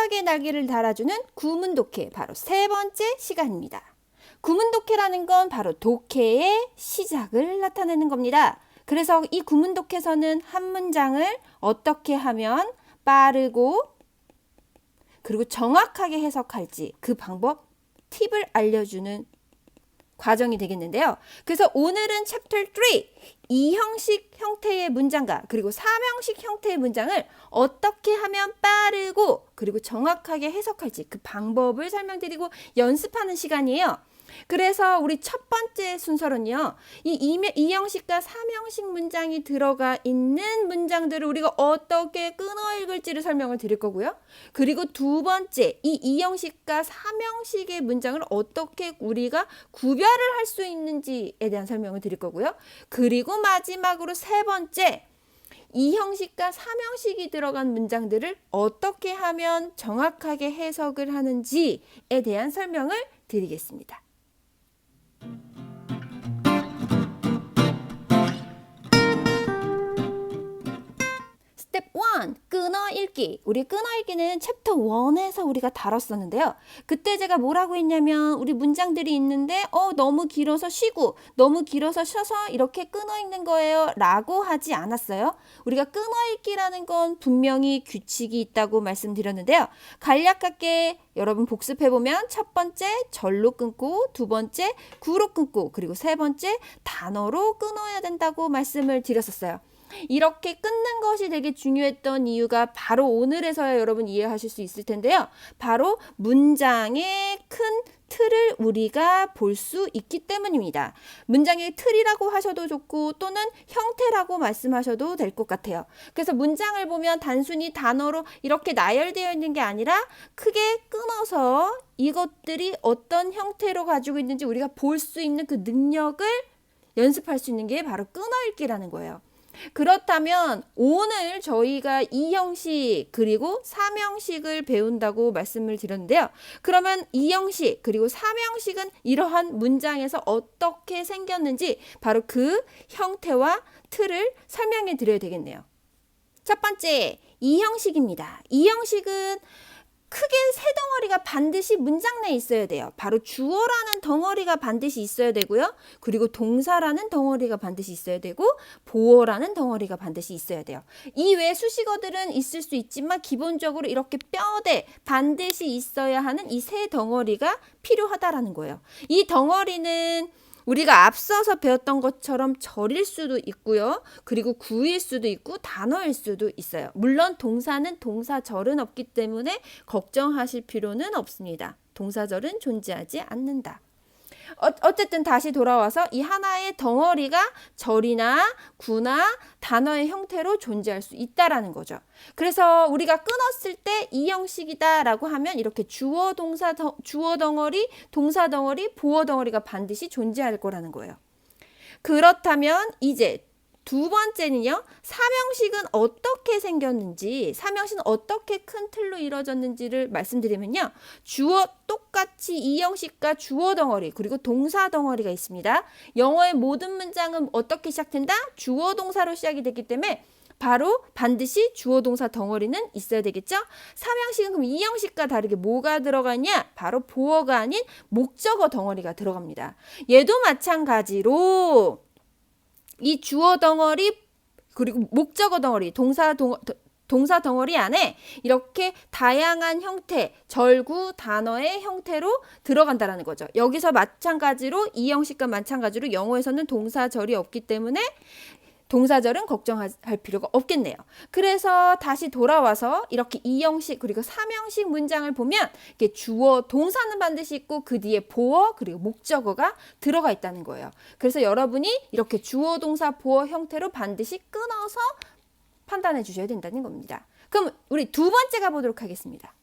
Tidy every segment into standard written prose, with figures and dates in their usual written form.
행복하게 날개를 달아주는 구문독해, 바로 세 번째 시간입니다. 구문독해라는 건 바로 독해의 시작을 나타내는 겁니다. 그래서 이 구문독해서는 한 문장을 어떻게 하면 빠르고 그리고 정확하게 해석할지 그 방법, 팁을 알려주는 과정이 되겠는데요. 그래서 오늘은 챕터 3, 2형식 형태의 문장과 그리고 3형식 형태의 문장을 어떻게 하면 빠르고 그리고 정확하게 해석할지 그 방법을 설명드리고 연습하는 시간이에요. 그래서 우리 첫 번째 순서는요. 이 2형식과 3형식 문장이 들어가 있는 문장들을 우리가 어떻게 끊어 읽을지를 설명을 드릴 거고요. 그리고 두 번째, 이 2형식과 3형식의 문장을 어떻게 우리가 구별을 할 수 있는지에 대한 설명을 드릴 거고요. 그리고 마지막으로 세 번째, 2형식과 3형식이 들어간 문장들을 어떻게 하면 정확하게 해석을 하는지에 대한 설명을 드리겠습니다. 스텝 1, 끊어 읽기. 우리 끊어 읽기는 챕터 1에서 우리가 다뤘었는데요. 그때 제가 뭐라고 했냐면 우리 문장들이 있는데 너무 길어서 쉬고 너무 길어서 쉬어서 이렇게 끊어 읽는 거예요 라고 하지 않았어요. 우리가 끊어 읽기라는 건 분명히 규칙이 있다고 말씀드렸는데요. 간략하게 여러분 복습해보면 첫 번째 절로 끊고 두 번째 구로 끊고 그리고 세 번째 단어로 끊어야 된다고 말씀을 드렸었어요. 이렇게 끊는 것이 되게 중요했던 이유가 바로 오늘에서야 여러분 이해하실 수 있을 텐데요. 바로 문장의 큰 틀을 우리가 볼 수 있기 때문입니다. 문장의 틀이라고 하셔도 좋고 또는 형태라고 말씀하셔도 될 것 같아요. 그래서 문장을 보면 단순히 단어로 이렇게 나열되어 있는 게 아니라 크게 끊어서 이것들이 어떤 형태로 가지고 있는지 우리가 볼 수 있는 그 능력을 연습할 수 있는 게 바로 끊어읽기라는 거예요. 그렇다면 오늘 저희가 2형식 그리고 3형식을 배운다고 말씀을 드렸는데요. 그러면 2형식 그리고 3형식은 이러한 문장에서 어떻게 생겼는지 바로 그 형태와 틀을 설명해 드려야 되겠네요. 첫 번째, 2형식입니다. 2형식은 크게 세 덩어리가 반드시 문장 내에 있어야 돼요. 바로 주어라는 덩어리가 반드시 있어야 되고요. 그리고 동사라는 덩어리가 반드시 있어야 되고 보어라는 덩어리가 반드시 있어야 돼요. 이 외에 수식어들은 있을 수 있지만 기본적으로 이렇게 뼈대 반드시 있어야 하는 이 세 덩어리가 필요하다라는 거예요. 이 덩어리는 우리가 앞서서 배웠던 것처럼 절일 수도 있고요. 그리고 구일 수도 있고 단어일 수도 있어요. 물론 동사는 동사절은 없기 때문에 걱정하실 필요는 없습니다. 동사절은 존재하지 않는다. 어쨌든 다시 돌아와서 이 하나의 덩어리가 절이나 구나 단어의 형태로 존재할 수 있다라는 거죠. 그래서 우리가 끊었을 때 이 형식이다라고 하면 이렇게 주어 덩어리, 동사 덩어리, 보어 덩어리가 반드시 존재할 거라는 거예요. 그렇다면 이제 두 번째는요. 3형식은 어떻게 생겼는지, 3형식은 어떻게 큰 틀로 이루어졌는지를 말씀드리면요. 주어 똑같이 2형식과 주어 덩어리 그리고 동사 덩어리가 있습니다. 영어의 모든 문장은 어떻게 시작된다? 주어 동사로 시작이 되기 때문에 바로 반드시 주어 동사 덩어리는 있어야 되겠죠? 3형식은 그럼 2형식과 다르게 뭐가 들어가냐? 바로 보어가 아닌 목적어 덩어리가 들어갑니다. 얘도 마찬가지로 이 주어 덩어리 그리고 목적어 덩어리 동사 덩어리 안에 이렇게 다양한 형태 절구 단어의 형태로 들어간다라는 거죠. 여기서 마찬가지로 이 형식과 마찬가지로 영어에서는 동사절이 없기 때문에 동사절은 걱정할 필요가 없겠네요. 그래서 다시 돌아와서 이렇게 2형식 그리고 3형식 문장을 보면 이렇게 주어 동사는 반드시 있고 그 뒤에 보어 그리고 목적어가 들어가 있다는 거예요. 그래서 여러분이 이렇게 주어 동사 보어 형태로 반드시 끊어서 판단해 주셔야 된다는 겁니다. 그럼 우리 두 번째 가보도록 하겠습니다.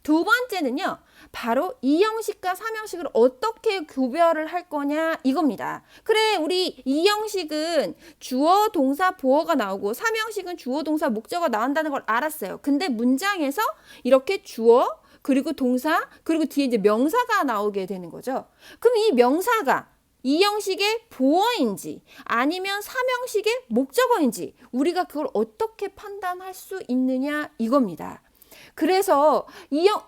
두 번째는요. 바로 2형식과 3형식을 어떻게 구별을 할 거냐 이겁니다. 그래 우리 2형식은 주어, 동사, 보어가 나오고 3형식은 주어, 동사, 목적어가 나온다는 걸 알았어요. 근데 문장에서 이렇게 주어, 그리고 동사, 그리고 뒤에 이제 명사가 나오게 되는 거죠. 그럼 이 명사가 2형식의 보어인지 아니면 3형식의 목적어인지 우리가 그걸 어떻게 판단할 수 있느냐 이겁니다. 그래서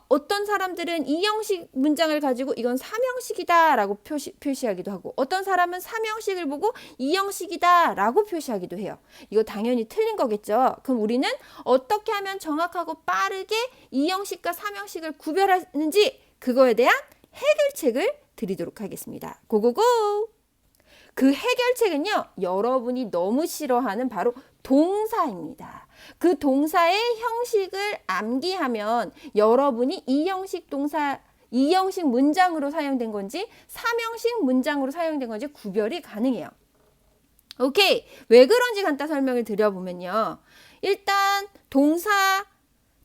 어떤 사람들은 이형식 문장을 가지고 이건 삼형식이다 라고 표시하기도 하고 어떤 사람은 삼형식을 보고 이형식이다 라고 표시하기도 해요. 이거 당연히 틀린 거겠죠. 그럼 우리는 어떻게 하면 정확하고 빠르게 이형식과 삼형식을 구별하는지 그거에 대한 해결책을 드리도록 하겠습니다. 고고고! 그 해결책은요, 여러분이 너무 싫어하는 바로 동사입니다. 그 동사의 형식을 암기하면 여러분이 이형식 동사, 이형식 문장으로 사용된 건지 삼형식 문장으로 사용된 건지 구별이 가능해요. 오케이. 왜 그런지 간단 설명을 드려보면요. 일단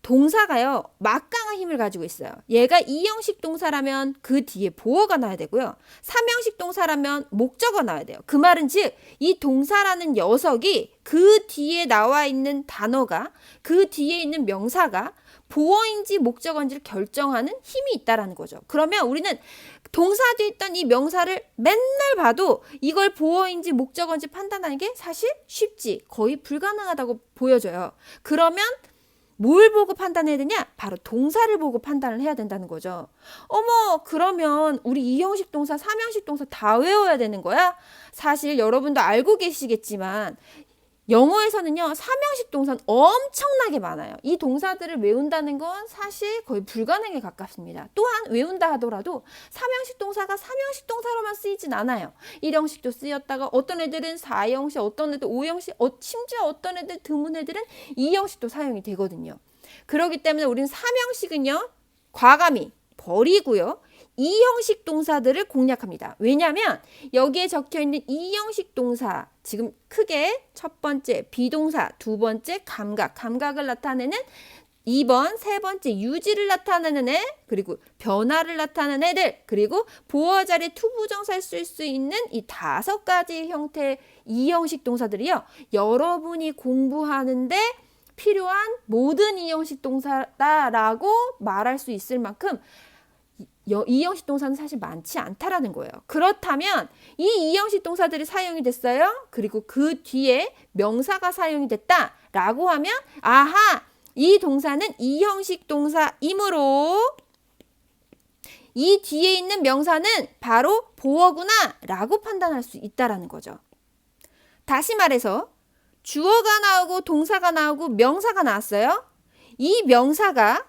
동사가요, 막강한 힘을 가지고 있어요. 얘가 이형식 동사라면 그 뒤에 보어가 나와야 되고요. 삼형식 동사라면 목적어가 나와야 돼요. 그 말은 즉, 이 동사라는 녀석이 그 뒤에 나와 있는 단어가, 그 뒤에 있는 명사가 보어인지 목적어인지를 결정하는 힘이 있다라는 거죠. 그러면 우리는 동사 뒤에 있던 이 명사를 맨날 봐도 이걸 보어인지 목적어인지 판단하는 게 사실 쉽지, 거의 불가능하다고 보여져요. 그러면 뭘 보고 판단해야 되냐? 바로 동사를 보고 판단을 해야 된다는 거죠. 어머, 그러면 우리 이형식 동사, 삼형식 동사 다 외워야 되는 거야? 사실 여러분도 알고 계시겠지만 영어에서는요, 삼형식 동사는 엄청나게 많아요. 이 동사들을 외운다는 건 사실 거의 불가능에 가깝습니다. 또한 외운다 하더라도 삼형식 동사가 삼형식 동사로만 쓰이진 않아요. 일형식도 쓰였다가 어떤 애들은 사형식, 어떤 애들 오형식, 심지어 어떤 애들 드문 애들은 이형식도 사용이 되거든요. 그렇기 때문에 우리는 삼형식은요, 과감히 버리고요. 이형식 동사들을 공략합니다. 왜냐하면 여기에 적혀있는 이형식 동사, 지금 크게 첫 번째 비동사, 두 번째 감각을 나타내는 2번, 세 번째 유지를 나타내는 애, 그리고 변화를 나타내는 애들, 그리고 보어 자리에 투부정사를 쓸 수 있는 이 5가지 형태의 이형식 동사들이요. 여러분이 공부하는데 필요한 모든 이형식 동사다라고 말할 수 있을 만큼 이형식 동사는 사실 많지 않다라는 거예요. 그렇다면 이 이형식 동사들이 사용이 됐어요. 그리고 그 뒤에 명사가 사용이 됐다라고 하면 아하, 이 동사는 이형식 동사이므로 이 뒤에 있는 명사는 바로 보어구나 라고 판단할 수 있다라는 거죠. 다시 말해서 주어가 나오고 동사가 나오고 명사가 나왔어요. 이 명사가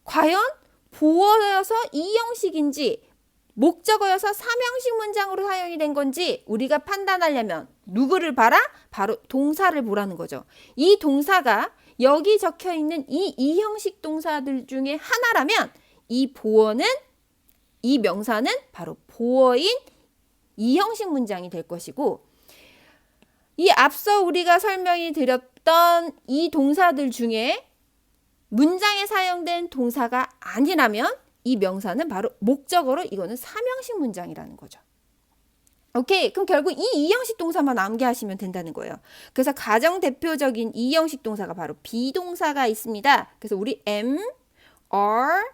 과연 보어여서 이형식인지 목적어여서 삼형식 문장으로 사용이 된 건지 우리가 판단하려면 누구를 봐라? 바로 동사를 보라는 거죠. 이 동사가 여기 적혀 있는 이 이형식 동사들 중에 하나라면 이 보어는, 이 명사는 바로 보어인 이형식 문장이 될 것이고, 이 앞서 우리가 설명이 드렸던 이 동사들 중에 문장에 사용된 동사가 아니라면 이 명사는 바로 목적어로 이거는 삼형식 문장이라는 거죠. 오케이. 그럼 결국 이 이형식 동사만 암기하시면 된다는 거예요. 그래서 가장 대표적인 이형식 동사가 바로 비동사가 있습니다. 그래서 우리 am, are,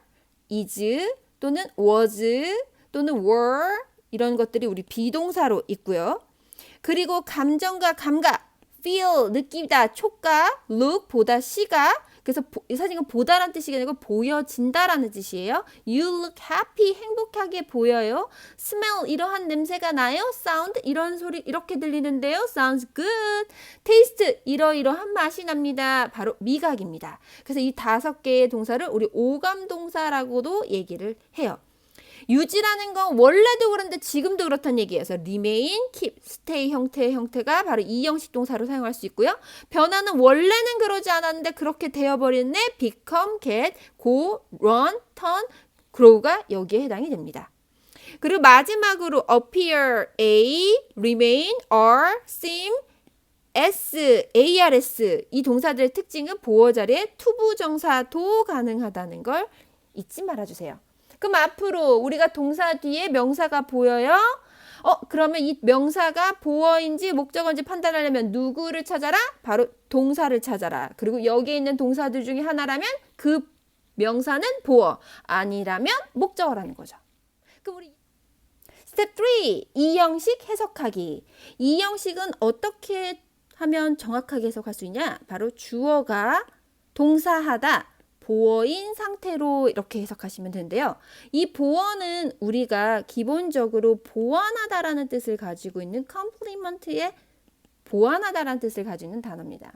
is 또는 was 또는 were 이런 것들이 우리 비동사로 있고요. 그리고 감정과 감각, feel, 느끼다, 촉각, look, 보다, 시각. 그래서 이 사진은 보다라는 뜻이 아니고 보여진다라는 뜻이에요. You look happy, 행복하게 보여요. smell, 이러한 냄새가 나요. sound, 이런 소리 이렇게 들리는데요. sounds good. taste, 이러이러한 맛이 납니다. 바로 미각입니다. 그래서 이 5개의 동사를 우리 오감 동사라고도 얘기를 해요. 유지라는 건 원래도 그런데 지금도 그렇다는 얘기예요. 그래서 remain, keep, stay 형태의 형태가 바로 이형식 동사로 사용할 수 있고요. 변화는 원래는 그러지 않았는데 그렇게 되어버렸네. become, get, go, run, turn, grow가 여기에 해당이 됩니다. 그리고 마지막으로 appear, a, remain, are, seem, s, ars 이 동사들의 특징은 보어 자리에 투부정사도 가능하다는 걸 잊지 말아주세요. 그럼 앞으로 우리가 동사 뒤에 명사가 보여요? 그러면 이 명사가 보어인지 목적어인지 판단하려면 누구를 찾아라? 바로 동사를 찾아라. 그리고 여기에 있는 동사들 중에 하나라면 그 명사는 보어, 아니라면 목적어라는 거죠. 그럼 우리 스텝 3, 이형식 해석하기. 이형식은 어떻게 하면 정확하게 해석할 수 있냐? 바로 주어가 동사하다, 보어인 상태로 이렇게 해석하시면 되는데요. 이 보어는 우리가 기본적으로 보완하다라는 뜻을 가지고 있는 컴플리먼트의 보완하다라는 뜻을 가지고 있는 단어입니다.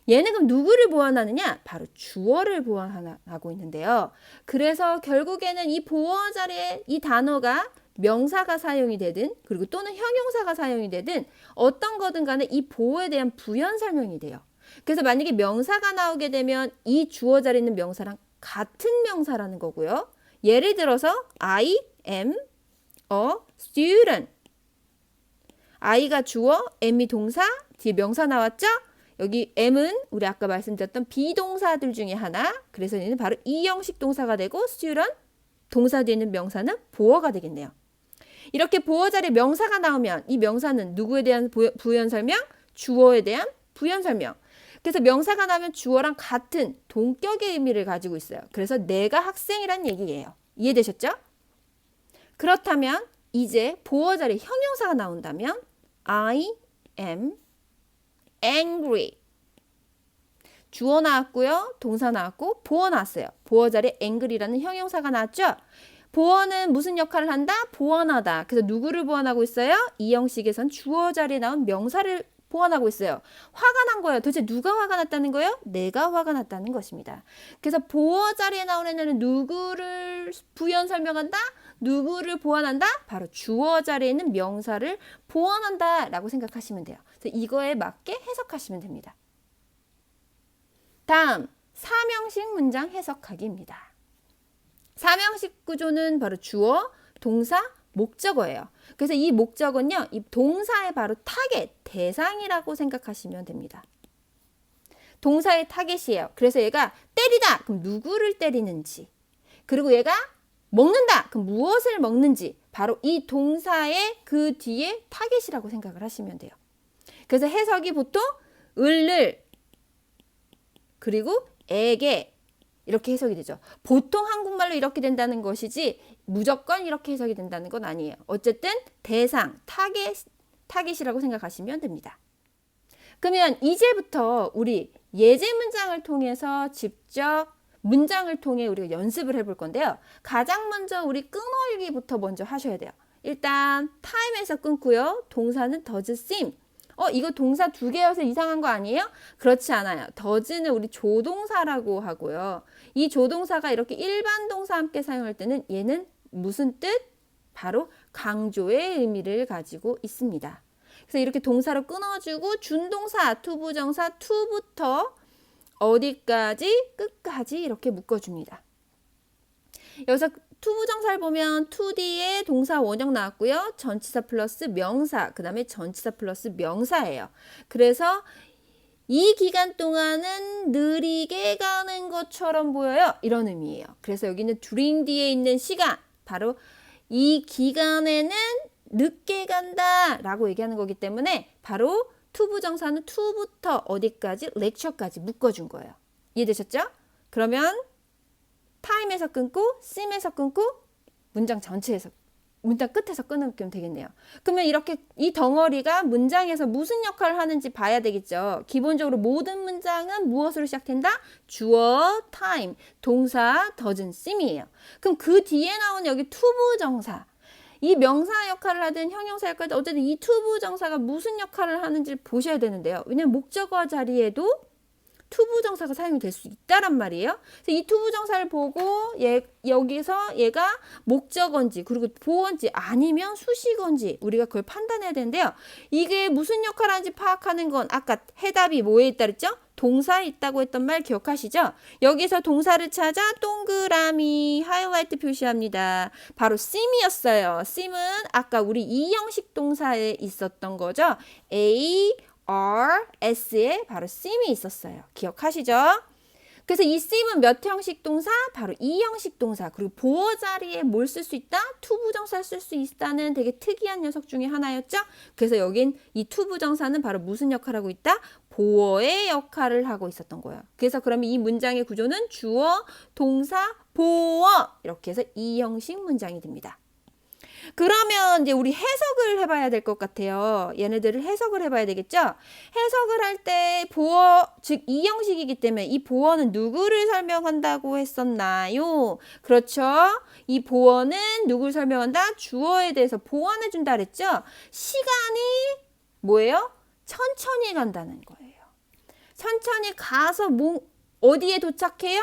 얘는 그럼 누구를 보완하느냐? 바로 주어를 보완하고 있는데요. 그래서 결국에는 이 보어 자리에 이 단어가 명사가 사용이 되든 그리고 또는 형용사가 사용이 되든 어떤 거든 간에 이 보어에 대한 부연 설명이 돼요. 그래서 만약에 명사가 나오게 되면 이 주어 자리에 있는 명사랑 같은 명사라는 거고요. 예를 들어서 I am a student. I가 주어, am이 동사, 뒤에 명사 나왔죠? 여기 am은 우리 아까 말씀드렸던 비동사들 중에 하나. 그래서 얘는 바로 이 형식 동사가 되고 student, 동사 뒤에 있는 명사는 보어가 되겠네요. 이렇게 보어 자리에 명사가 나오면 이 명사는 누구에 대한 부연 설명? 주어에 대한 부연 설명. 그래서 명사가 나오면 주어랑 같은 동격의 의미를 가지고 있어요. 그래서 내가 학생이란 얘기예요. 이해되셨죠? 그렇다면 이제 보어 자리에 형용사가 나온다면 I am angry. 주어 나왔고요. 동사 나왔고 보어 나왔어요. 보어 자리에 angry라는 형용사가 나왔죠. 보어는 무슨 역할을 한다? 보완하다. 그래서 누구를 보완하고 있어요? 이 형식에선 주어 자리에 나온 명사를 보완하고 있어요. 화가 난 거예요. 도대체 누가 화가 났다는 거예요? 내가 화가 났다는 것입니다. 그래서 보어 자리에 나오는 애는 누구를 부연 설명한다? 누구를 보완한다? 바로 주어 자리에 있는 명사를 보완한다 라고 생각하시면 돼요. 그래서 이거에 맞게 해석하시면 됩니다. 다음, 사명식 문장 해석하기입니다. 사명식 구조는 바로 주어, 동사, 목적어예요. 그래서 이 목적은요, 이 동사의 바로 타겟, 대상이라고 생각하시면 됩니다. 동사의 타겟이에요. 그래서 얘가 때리다, 그럼 누구를 때리는지. 그리고 얘가 먹는다, 그럼 무엇을 먹는지. 바로 이 동사의 그 뒤에 타겟이라고 생각을 하시면 돼요. 그래서 해석이 보통 을을, 그리고 에게, 이렇게 해석이 되죠. 보통 한국말로 이렇게 된다는 것이지 무조건 이렇게 해석이 된다는 건 아니에요. 어쨌든 대상, 타겟이라고 생각하시면 됩니다. 그러면 이제부터 우리 예제 문장을 통해서 직접 문장을 통해 우리가 연습을 해볼 건데요. 가장 먼저 우리 끊어읽기부터 먼저 하셔야 돼요. 일단 time에서 끊고요. 동사는 does seem. 이거 동사 두 개여서 이상한 거 아니에요? 그렇지 않아요. does는 우리 조동사라고 하고요. 이 조동사가 이렇게 일반 동사 함께 사용할 때는 얘는 무슨 뜻? 바로 강조의 의미를 가지고 있습니다. 그래서 이렇게 동사로 끊어주고 준동사, 투부정사, to부터 어디까지? 끝까지 이렇게 묶어줍니다. 여기서 투부정사를 보면 to 뒤에 동사 원형 나왔고요. 전치사 플러스 명사, 그 다음에 전치사 플러스 명사예요. 그래서 이 기간 동안은 느리게 가는 것처럼 보여요. 이런 의미예요. 그래서 여기는 during 뒤에 있는 시간, 바로 이 기간에는 늦게 간다 라고 얘기하는 거기 때문에 바로 투부정사는 to부터 어디까지? lecture까지 묶어준 거예요. 이해되셨죠? 그러면 time에서 끊고 seem에서 끊고 문장 전체에서 문장 끝에서 끊으면 되겠네요. 그러면 이렇게 이 덩어리가 문장에서 무슨 역할을 하는지 봐야 되겠죠. 기본적으로 모든 문장은 무엇으로 시작된다? 주어, time, 동사, doesn't, seem이에요. 그럼 그 뒤에 나온 여기 투부정사, 이 명사 역할을 하든 형용사 역할을 하든 어쨌든 이 투부정사가 무슨 역할을 하는지 보셔야 되는데요. 왜냐면 목적어 자리에도 투부정사가 사용이 될 수 있다란 말이에요. 그래서 이 투부정사를 보고 여기서 얘가 목적어인지 그리고 보어인지 아니면 수식어인지 우리가 그걸 판단해야 되는데요. 이게 무슨 역할을 하는지 파악하는 건 아까 해답이 뭐에 있다 그랬죠? 동사에 있다고 했던 말 기억하시죠? 여기서 동사를 찾아 동그라미 하이라이트 표시합니다. 바로 seem이었어요. seem은 아까 우리 이 형식 동사에 있었던 거죠. SE에 바로 seem이 있었어요. 기억하시죠? 그래서 이 seem은 몇 형식 동사? 바로 이 형식 동사. 그리고 보어 자리에 뭘 쓸 수 있다? 투부정사를 쓸 수 있다는 되게 특이한 녀석 중에 하나였죠? 그래서 여긴 이 투부정사는 바로 무슨 역할을 하고 있다? 보어의 역할을 하고 있었던 거예요. 그래서 그러면 이 문장의 구조는 주어, 동사, 보어 이렇게 해서 이 형식 문장이 됩니다. 그러면 이제 우리 해석을 해봐야 될 것 같아요. 얘네들을 해석을 해봐야 되겠죠? 해석을 할 때 보어, 즉 이 형식이기 때문에 이 보어는 누구를 설명한다고 했었나요? 그렇죠? 이 보어는 누구를 설명한다? 주어에 대해서 보완해준다 그랬죠? 시간이 뭐예요? 천천히 간다는 거예요. 천천히 가서 어디에 도착해요?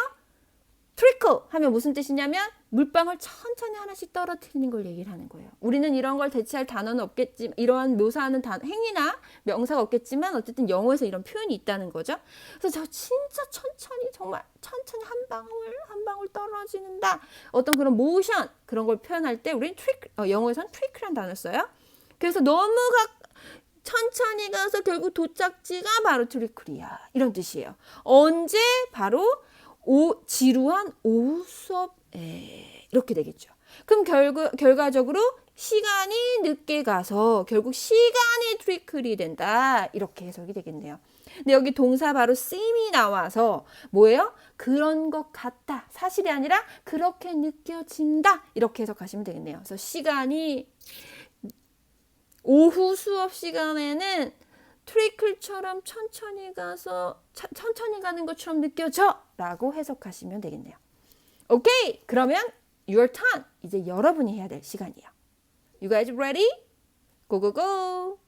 트리클 하면 무슨 뜻이냐면 물방울 천천히 하나씩 떨어뜨리는 걸 얘기를 하는 거예요. 우리는 이런 걸 대체할 단어는 없겠지만, 이러한 묘사하는 행위나 명사가 없겠지만 어쨌든 영어에서 이런 표현이 있다는 거죠. 그래서 저 진짜 천천히, 정말 천천히 한 방울 한 방울 떨어지는다. 어떤 그런 모션 그런 걸 표현할 때 우리는 영어에서는 트리클이라는 단어를 써요. 그래서 너무 천천히 가서 결국 도착지가 바로 트리클이야. 이런 뜻이에요. 언제? 바로 지루한 오후 수업에 이렇게 되겠죠. 그럼 결과적으로 시간이 늦게 가서 결국 시간이 트리클이 된다. 이렇게 해석이 되겠네요. 근데 여기 동사 바로 seem이 나와서 뭐예요? 그런 것 같다. 사실이 아니라 그렇게 느껴진다. 이렇게 해석하시면 되겠네요. 그래서 시간이 오후 수업 시간에는 트리클처럼 천천히 가서 천천히 가는 것처럼 느껴져 라고 해석하시면 되겠네요. 오케이, 그러면 your turn. 이제 여러분이 해야 될 시간이에요. You guys ready? Go go go.